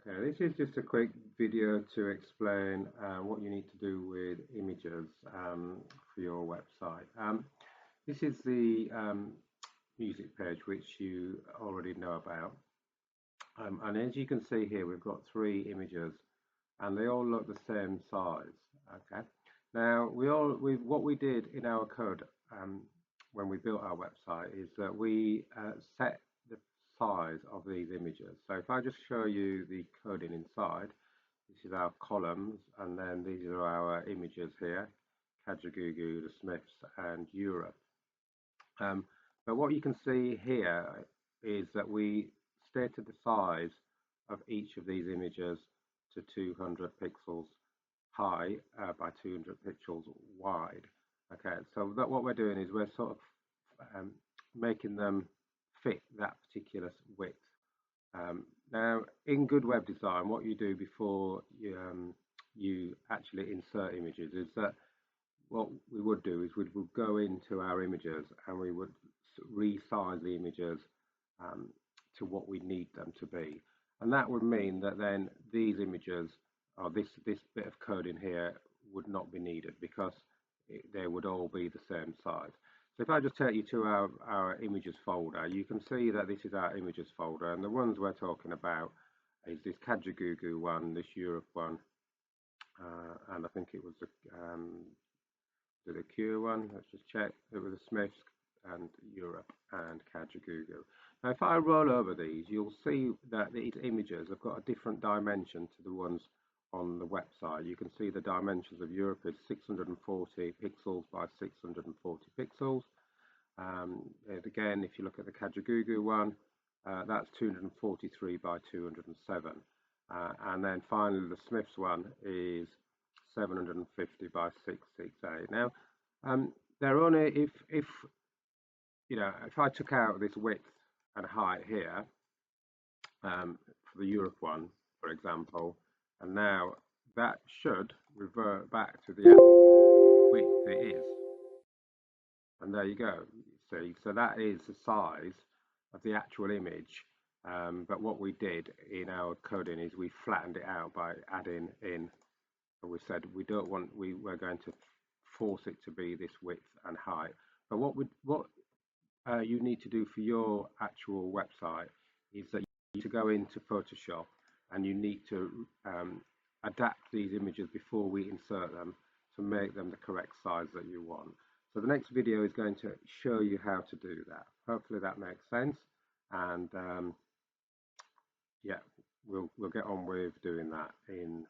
Okay, this is just a quick video to explain what you need to do with images for your website. This is the music page which you already know about. And as you can see here, we've got three images and they all look the same size. Okay. Now, what we did in our code when we built our website is that we set the size of these images. So if I just show you the coding inside, this is our columns, and then these are our images here, Kajagoogoo, the Smiths, and Europe. But what you can see here is that we stated the size of each of these images to 200 pixels high by 200 pixels wide. Okay, so that what we're doing is we're sort of making them fit that particular width. Now, in good web design, what you do before you actually insert images is that what we would do is we would go into our images and we would resize the images to what we need them to be. And that would mean that then these images, or this bit of code in here, would not be needed because they would all be the same size. So if I just take you to our images folder, you can see that this is our images folder, and the ones we're talking about is this Kajagoogoo one, this Europe one, and I think it was the Cure one. Let's just check. It was the Smiths and Europe and Kajagoogoo. Now, if I roll over these, you'll see that these images have got a different dimension to the ones on the website. You can see the dimensions of Europe is 640 pixels by 640 pixels. And again, if you look at the Kajagoogoo one, that's 243 by 207. And then finally, the Smiths one is 750 by 668. Now, they're only if you know, if I took out this width and height here for the Europe one, for example, and now that should revert back to the width it is. And there you go. See, so that is the size of the actual image. But what we did in our coding is we flattened it out by adding in. We said we're going to force it to be this width and height. But what you need to do for your actual website is that you need to go into Photoshop and you need to adapt these images before we insert them to make them the correct size that you want. So the next video is going to show you how to do that. Hopefully that makes sense, and yeah, we'll get on with doing that in